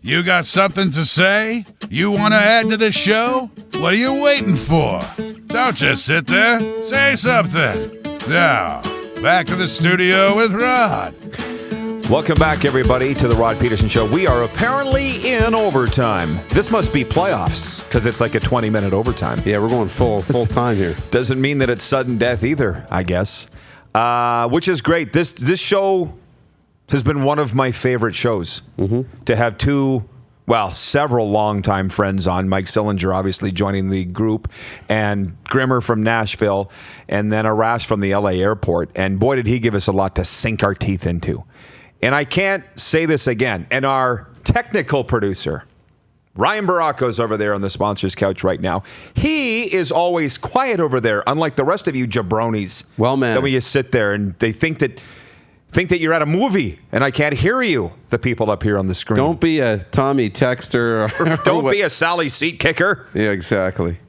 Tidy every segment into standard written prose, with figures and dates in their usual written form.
You got something to say? You want to add to the show? What are you waiting for? Don't just sit there. Say something. Now, back to the studio with Rod. Welcome back, everybody, to the Rod Pedersen Show. We are apparently in overtime. This must be playoffs, because it's like a 20-minute overtime. Yeah, we're going full time here. Doesn't mean that it's sudden death either, I guess. Which is great. This show has been one of my favorite shows. To have several longtime friends on. Mike Sillinger, obviously, joining the group, and Grimmer from Nashville, and then Arash from the LA airport. And boy, did he give us a lot to sink our teeth into. And I can't say this again. And our technical producer, Ryan Baracco's over there on the sponsors couch right now. He is always quiet over there, unlike the rest of you jabronis. Well, man. That when you sit there and they think that you're at a movie and I can't hear you, the people up here on the screen. Don't be a Tommy texter. Don't be a Sally seat kicker. Yeah, exactly.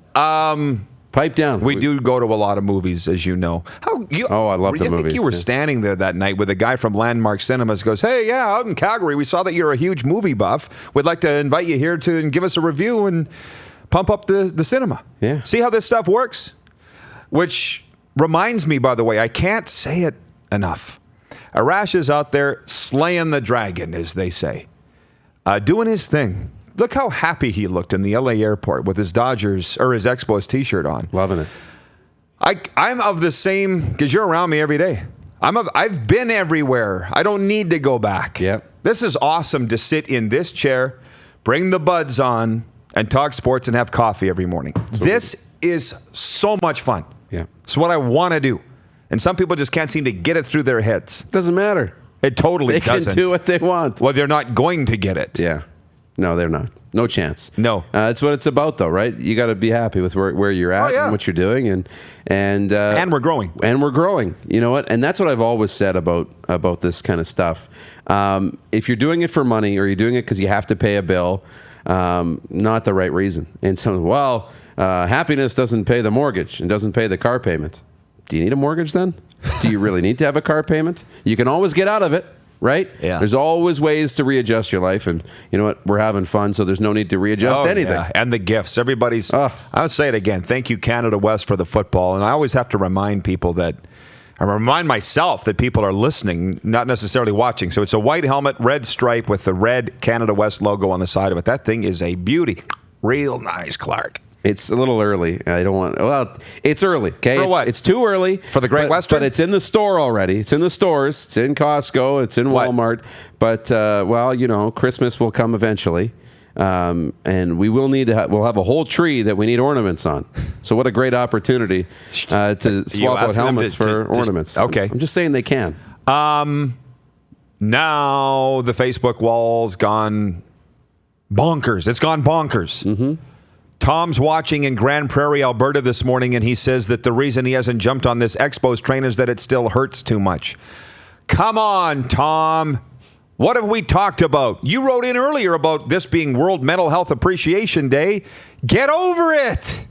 Pipe down. We do go to a lot of movies, as you know. I love the movies. I think you were standing there that night with a guy from Landmark Cinemas goes, hey, yeah, out in Calgary, we saw that you're a huge movie buff. We'd like to invite you here to give us a review and pump up the cinema. Yeah. See how this stuff works? Which reminds me, by the way, I can't say it enough. Arash is out there slaying the dragon, as they say, doing his thing. Look how happy he looked in the LA airport with his Dodgers or his Expos t-shirt on. Loving it. I'm of the same, because you're around me every day. I've been everywhere. I don't need to go back. Yep. This is awesome to sit in this chair, bring the buds on, and talk sports and have coffee every morning. This is so much fun. Yeah. It's what I want to do. And some people just can't seem to get it through their heads. Doesn't matter. It totally doesn't. They can do what they want. Well, they're not going to get it. Yeah. No, they're not. No chance. No. It's what it's about, though, right? You got to be happy with where you're at and what you're doing, and we're growing. And we're growing. You know what? And that's what I've always said about this kind of stuff. If you're doing it for money, or you're doing it because you have to pay a bill, not the right reason. And so, happiness doesn't pay the mortgage and doesn't pay the car payment. Do you need a mortgage then? Do you really need to have a car payment? You can always get out of it. Right? Yeah. There's always ways to readjust your life, and you know what? We're having fun, so there's no need to readjust anything. Yeah. And the gifts. I'll say it again. Thank you, Canada West, for the football. And I always have to remind people remind myself that people are listening, not necessarily watching. So it's a white helmet, red stripe with the red Canada West logo on the side of it. That thing is a beauty. Real nice, Clark. It's a little early. I don't want. Well, it's early. Okay, for what? It's too early for the Great Western. But it's in the store already. It's in the stores. It's in Costco. It's in Walmart. But Christmas will come eventually, and we will need to. We'll have a whole tree that we need ornaments on. So what a great opportunity to swap out helmets for ornaments. Okay, I'm just saying they can. Now the Facebook wall's gone bonkers. It's gone bonkers. Mm-hmm. Tom's watching in Grand Prairie, Alberta this morning, and he says that the reason he hasn't jumped on this Expos train is that it still hurts too much. Come on, Tom. What have we talked about? You wrote in earlier about this being World Mental Health Appreciation Day. Get over it.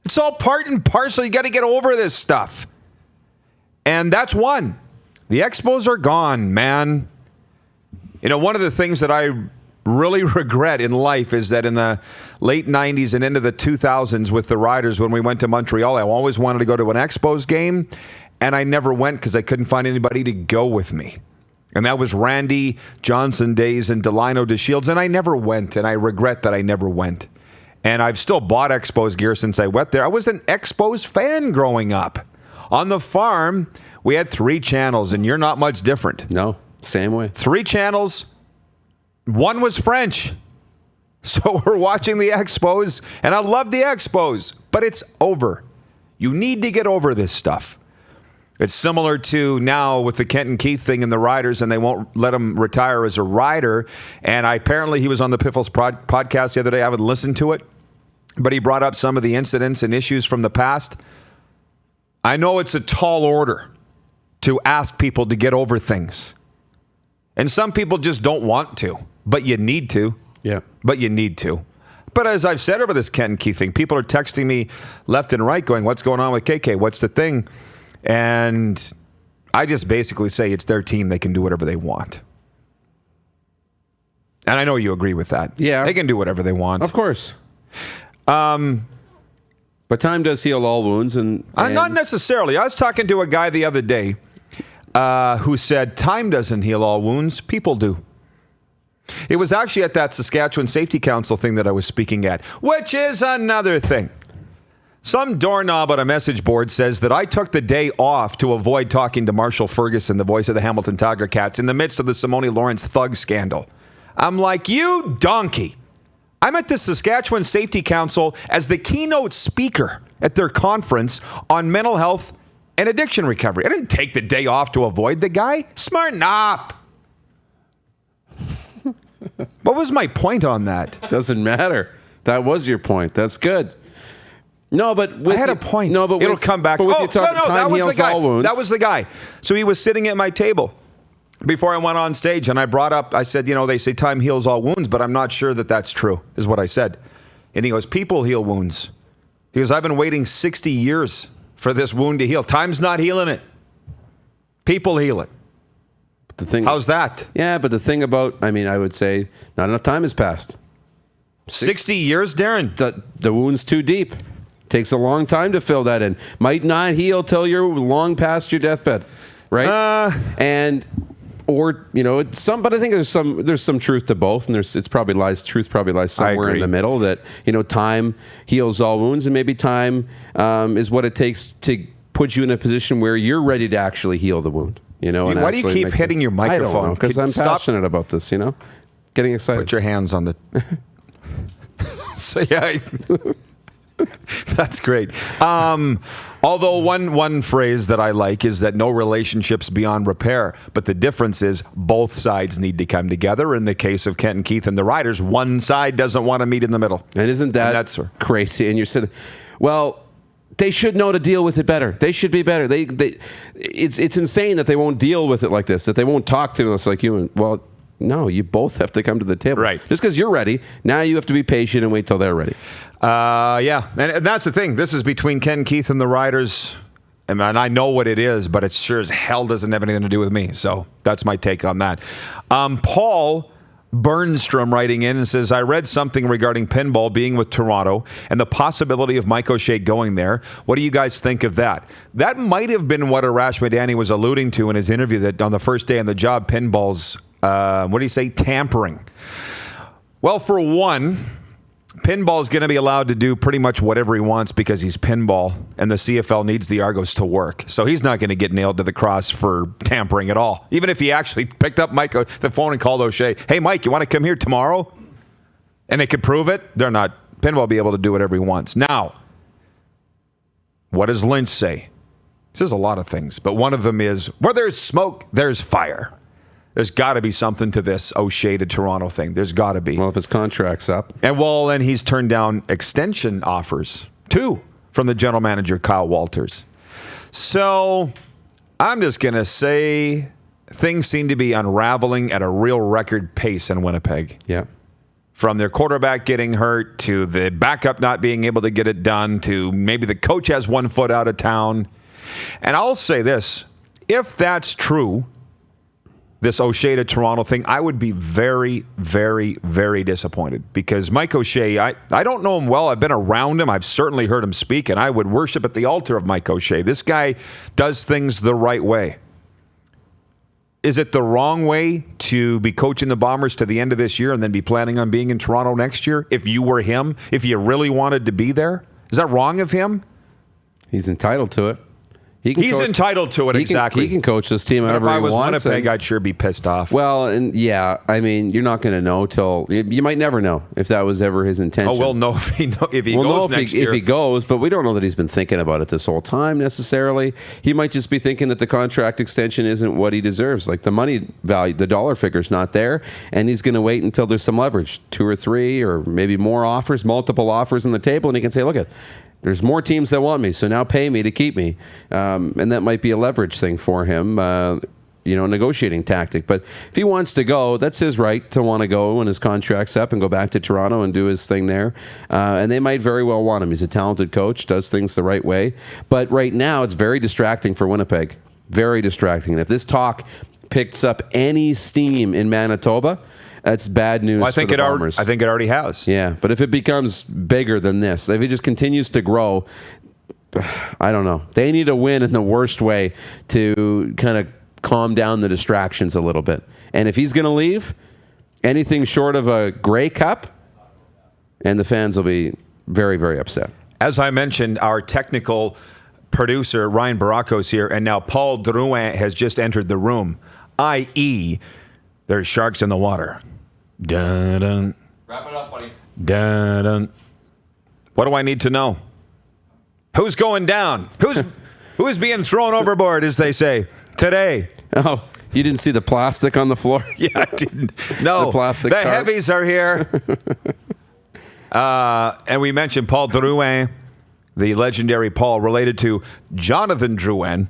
It's all part and parcel. You got to get over this stuff. And that's one. The Expos are gone, man. You know, one of the things that I really regret in life is that in the late 90s and into the 2000s with the Riders, when we went to Montreal, I always wanted to go to an Expos game, and I never went because I couldn't find anybody to go with me. And that was Randy Johnson days and Delino DeShields, and I never went, and I regret that I never went. And I've still bought Expos gear since I went there. I was an Expos fan growing up. On the farm, we had 3 channels, and you're not much different. No, same way. 3 channels. One was French. So we're watching the Expos, and I love the Expos, but it's over. You need to get over this stuff. It's similar to now with the Kenton Keith thing and the Riders, and they won't let him retire as a rider. And apparently he was on the Piffles podcast the other day. I haven't listened to it, but he brought up some of the incidents and issues from the past. I know it's a tall order to ask people to get over things. And some people just don't want to. But you need to. Yeah. But you need to. But as I've said over this Kenton Keith thing, people are texting me left and right going, what's going on with KK? What's the thing? And I just basically say it's their team. They can do whatever they want. And I know you agree with that. Yeah. They can do whatever they want. Of course. But time does heal all wounds. And not necessarily. I was talking to a guy the other day who said time doesn't heal all wounds. People do. It was actually at that Saskatchewan Safety Council thing that I was speaking at, which is another thing. Some doorknob on a message board says that I took the day off to avoid talking to Marshall Ferguson, the voice of the Hamilton Tiger Cats, in the midst of the Simone Lawrence thug scandal. I'm like, you donkey. I'm at the Saskatchewan Safety Council as the keynote speaker at their conference on mental health and addiction recovery. I didn't take the day off to avoid the guy. Smarten up. What was my point on that? Doesn't matter. That was your point. That's good. No, but I had a point. No, but it'll come back. But with you talking, time heals all wounds. That was the guy. So he was sitting at my table before I went on stage, and I brought up, I said, they say time heals all wounds, but I'm not sure that that's true, is what I said. And he goes, people heal wounds. He goes, I've been waiting 60 years for this wound to heal. Time's not healing it. People heal it. The thing, how's that? Yeah, but the thing about, I would say not enough time has passed. 60 years, Darren? The wound's too deep. Takes a long time to fill that in. Might not heal till you're long past your deathbed, right? But I think there's some truth to both, and truth probably lies somewhere in the middle. That time heals all wounds, and maybe time is what it takes to put you in a position where you're ready to actually heal the wound. Why do you keep hitting your microphone? I don't know, because I'm passionate about this. Getting excited. Put your hands on the. So yeah. That's great. Although one phrase that I like is that no relationship's beyond repair, but the difference is both sides need to come together. In the case of Kent and Keith and the Riders, one side doesn't want to meet in the middle. And isn't that crazy? And you're saying, well, they should know to deal with it better. They should be better. It's insane that they won't deal with it like this, that they won't talk to us like you. Well, no, you both have to come to the table. Right. Just because you're ready, now you have to be patient and wait till they're ready. Yeah, and that's the thing. This is between Ken, Keith, and the Riders. And I know what it is, but it sure as hell doesn't have anything to do with me. So that's my take on that. Paul Burnstrom writing in and says, I read something regarding pinball being with Toronto and the possibility of Mike O'Shea going there. What do you guys think of that? That might have been what Arash Madani was alluding to in his interview, that on the first day on the job, pinball's, what do you say, tampering. Well, for one, pinball is going to be allowed to do pretty much whatever he wants because he's pinball, and the CFL needs the Argos to work. So he's not going to get nailed to the cross for tampering at all. Even if he actually picked up Mike the phone and called O'Shea, hey, Mike, you want to come here tomorrow? And they could prove it. They're not. Pinball will be able to do whatever he wants. Now, what does Lynch say? He says a lot of things, but one of them is, where there's smoke, there's fire. There's got to be something to this O'Shea to Toronto thing. There's got to be. Well, if his contract's up. And he's turned down extension offers, too, from the general manager, Kyle Walters. So I'm just going to say things seem to be unraveling at a real record pace in Winnipeg. Yeah. From their quarterback getting hurt to the backup not being able to get it done to maybe the coach has one foot out of town. And I'll say this, if that's true, this O'Shea to Toronto thing, I would be very, very, very disappointed because Mike O'Shea, I don't know him well. I've been around him. I've certainly heard him speak, and I would worship at the altar of Mike O'Shea. This guy does things the right way. Is it the wrong way to be coaching the Bombers to the end of this year and then be planning on being in Toronto next year? If you were him, if you really wanted to be there? Is that wrong of him? He's entitled to it. He's entitled to it, exactly. He can coach this team however he wants. If I was Winnipeg, I'd sure be pissed off. Well, and yeah, I mean, you're not going to know till you might never know if that was ever his intention. Oh, we'll know if he goes next year. If he goes, but we don't know that he's been thinking about it this whole time necessarily. He might just be thinking that the contract extension isn't what he deserves. Like the money value, the dollar figure's not there, and he's going to wait until there's some leverage, 2 or 3 or maybe more offers, multiple offers on the table, and he can say, look, there's more teams that want me, so now pay me to keep me. And that might be a leverage thing for him, negotiating tactic. But if he wants to go, that's his right to want to go when his contract's up and go back to Toronto and do his thing there. And they might very well want him. He's a talented coach, does things the right way. But right now, it's very distracting for Winnipeg. Very distracting. And if this talk picks up any steam in Manitoba, that's bad news Well, for the Bombers. I think it already has. Yeah, but if it becomes bigger than this, if it just continues to grow, I don't know. They need a win in the worst way to kind of calm down the distractions a little bit. And if he's going to leave, anything short of a Grey Cup, and the fans will be very, very upset. As I mentioned, our technical producer, Ryan Baracos here, and now Paul Drouin has just entered the room, i.e., there's sharks in the water. Dun-dun. Wrap it up, buddy. Dun-dun. What do I need to know? Who's going down? Who's being thrown overboard, as they say, today? Oh, you didn't see the plastic on the floor? Yeah, I didn't. No, The plastic the tarp. heavies are here. And we mentioned Paul Drouin, the legendary Paul, related to Jonathan Drouin.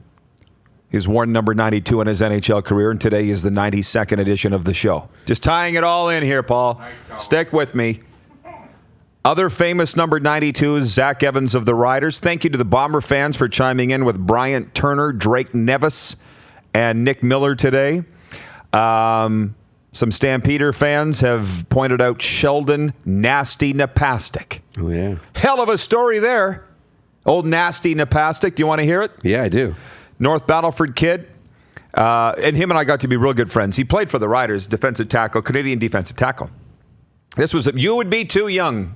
He's worn number 92 in his NHL career, and today is the 92nd edition of the show. Just tying it all in here, Paul. Stick with me. Other famous number 92s, Zach Evans of the Riders. Thank you to the Bomber fans for chiming in with Bryant Turner, Drake Nevis, and Nick Miller today. Some Stampeder fans have pointed out Sheldon Nasty Napastic. Oh, yeah. Hell of a story there. Old Nasty Napastic. Do you want to hear it? Yeah, I do. North Battleford kid. And him and I got to be real good friends. He played for the Riders, defensive tackle, Canadian defensive tackle. You would be too young,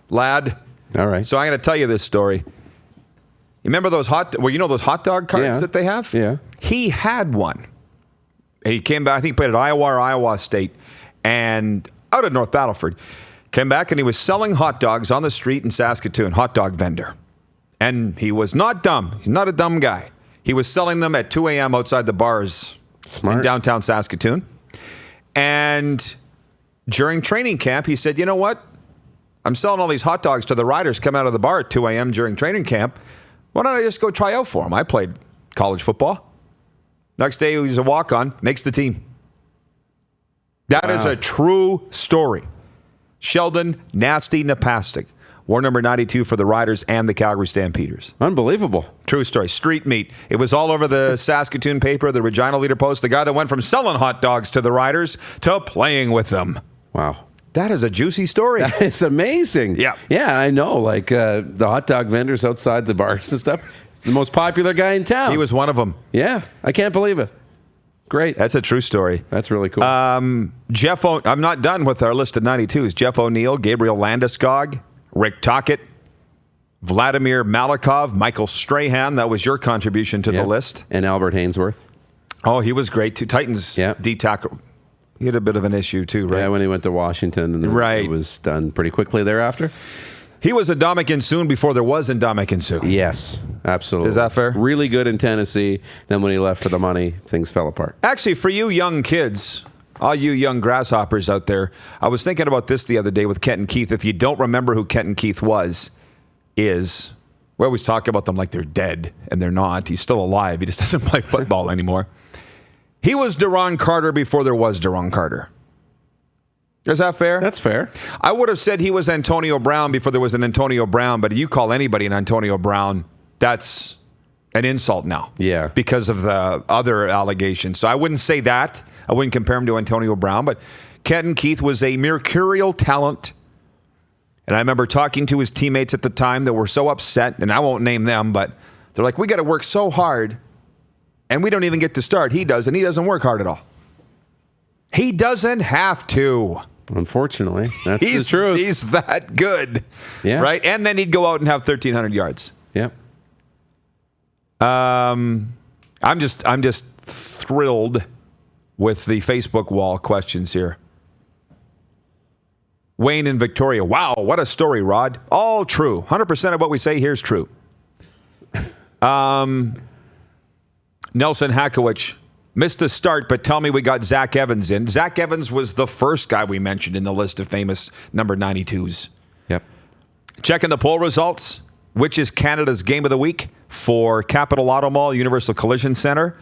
lad. All right. So I'm going to tell you this story. You remember those those hot dog carts that they have? Yeah. He had one. He came back, I think he played at Iowa or Iowa State, and out of North Battleford. Came back and he was selling hot dogs on the street in Saskatoon, hot dog vendor. And he was not dumb. He's not a dumb guy. He was selling them at 2 a.m. outside the bars in downtown Saskatoon. And during training camp, he said, you know what? I'm selling all these hot dogs to the Riders come out of the bar at 2 a.m. during training camp. Why don't I just go try out for them? I played college football. Next day, he was a walk-on, makes the team. That is a true story. Sheldon Nasty Napastic, war number 92 for the Riders and the Calgary Stampeders. Unbelievable. True story. Street meat. It was all over the Saskatoon paper, the Regina Leader Post, the guy that went from selling hot dogs to the Riders to playing with them. Wow. That is a juicy story. That is amazing. Yeah. Yeah, I know. Like the hot dog vendors outside the bars and stuff. The most popular guy in town. He was one of them. Yeah. I can't believe it. Great. That's a true story. That's really cool. I'm not done with our list of 92s. Jeff O'Neill, Gabriel Landeskog, Rick Tocchet, Vladimir Malikov, Michael Strahan. That was your contribution to the list. And Albert Hainsworth. Oh, he was great too. Titans D-tackle. He had a bit of an issue too, right? Yeah, when he went to Washington, and it was done pretty quickly thereafter. He was Ndamukong Suh before there was Ndamukong Suh. Yes, absolutely. Is that fair? Really good in Tennessee. Then when he left for the money, things fell apart. Actually, for you young kids, all you young grasshoppers out there, I was thinking about this the other day with Kenton Keith. If you don't remember who Kenton Keith we always talk about them like they're dead, and they're not. He's still alive. He just doesn't play football anymore. He was Deron Carter before there was Deron Carter. Is that fair? That's fair. I would have said he was Antonio Brown before there was an Antonio Brown, but if you call anybody an Antonio Brown, that's an insult now. Yeah. Because of the other allegations. So I wouldn't say that. I wouldn't compare him to Antonio Brown, but Kenton Keith was a mercurial talent. And I remember talking to his teammates at the time that were so upset, and I won't name them, but they're like, we got to work so hard, and we don't even get to start. He does, and he doesn't work hard at all. He doesn't have to. Unfortunately, that's the truth. He's that good. Yeah. Right? And then he'd go out and have 1,300 yards. Yeah. I'm just thrilled with the Facebook wall questions here. Wayne in Victoria. Wow, what a story, Rod. All true. 100% of what we say here is true. Nelson Hakowicz. Missed the start, but tell me we got Zach Evans in. Zach Evans was the first guy we mentioned in the list of famous number 92s. Yep. Checking the poll results. Which is Canada's game of the week for Capital Auto Mall, Universal Collision Center?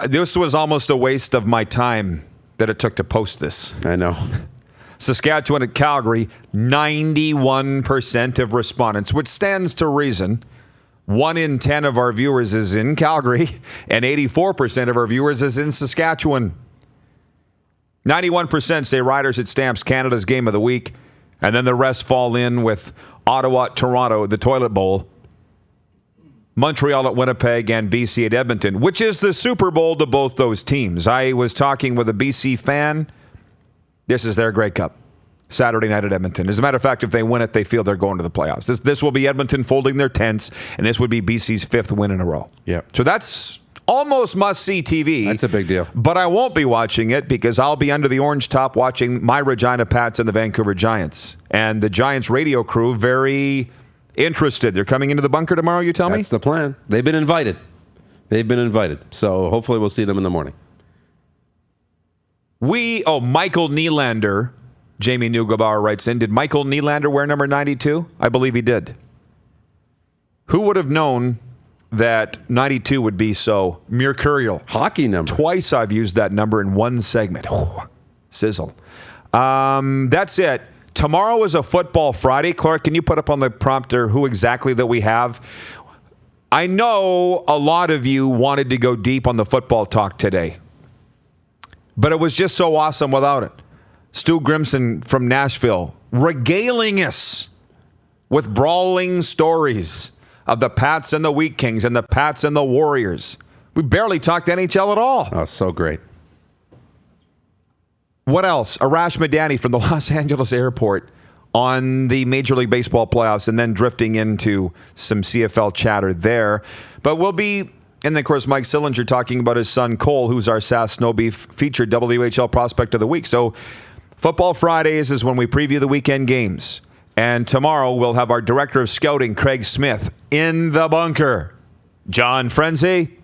This was almost a waste of my time that it took to post this. I know. Saskatchewan and Calgary, 91% of respondents, which stands to reason. 1 in 10 of our viewers is in Calgary, and 84% of our viewers is in Saskatchewan. 91% say Riders at Stamps, Canada's game of the week. And then the rest fall in with Ottawa at Toronto, the Toilet Bowl, Montreal at Winnipeg, and BC at Edmonton, which is the Super Bowl to both those teams. I was talking with a BC fan. This is their Grey Cup, Saturday night at Edmonton. As a matter of fact, if they win it, they feel they're going to the playoffs. This will be Edmonton folding their tents, and this would be BC's 5th win in a row. Yeah. So that's almost must-see TV. That's a big deal. But I won't be watching it because I'll be under the orange top watching my Regina Pats and the Vancouver Giants. And the Giants radio crew, very interested. They're coming into the bunker tomorrow, you tell me? That's the plan. They've been invited. So hopefully we'll see them in the morning. Michael Nylander, Jamie Neugebauer writes in, did Michael Nylander wear number 92? I believe he did. Who would have known that 92 would be so mercurial? Hockey number. Twice I've used that number in one segment. Sizzle. That's it. Tomorrow is a football Friday. Clark, can you put up on the prompter who exactly that we have? I know a lot of you wanted to go deep on the football talk today, but it was just so awesome without it. Stu Grimson from Nashville regaling us with brawling stories of the Pats and the Wheat Kings and the Pats and the Warriors. We barely talked NHL at all. Oh, so great. What else? Arash Madani from the Los Angeles airport on the Major League Baseball playoffs and then drifting into some CFL chatter there. But we'll be, and then of course Mike Sillinger talking about his son Cole, who's our Sass Snow Beef featured WHL Prospect of the Week. So Football Fridays is when we preview the weekend games. And tomorrow we'll have our Director of Scouting, Craig Smith, in the bunker. John Frenzy.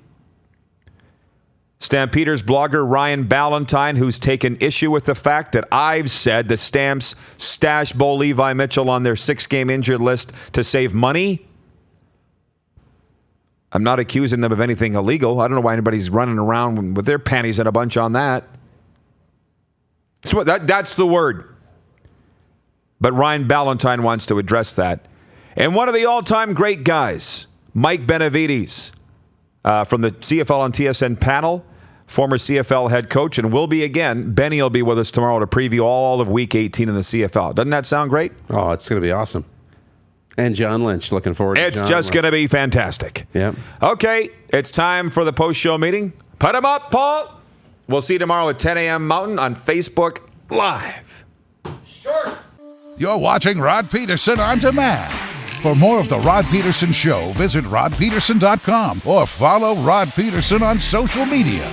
Stampeders blogger Ryan Ballantyne, who's taken issue with the fact that I've said the Stamps stash Bo Levi Mitchell on their 6-game injured list to save money. I'm not accusing them of anything illegal. I don't know why anybody's running around with their panties in a bunch on that. That's the word. But Ryan Ballantyne wants to address that. And one of the all-time great guys, Mike Benavides, from the CFL on TSN panel, former CFL head coach, and will be again. Benny will be with us tomorrow to preview all of Week 18 in the CFL. Doesn't that sound great? Oh, it's going to be awesome. And John Lynch, looking forward to it. It's just going to be fantastic. Yeah. Okay, it's time for the post-show meeting. Put them up, Paul. We'll see you tomorrow at 10 a.m. Mountain on Facebook Live. Sure. You're watching Rod Pedersen on demand. For more of The Rod Pedersen Show, visit rodpedersen.com or follow Rod Pedersen on social media.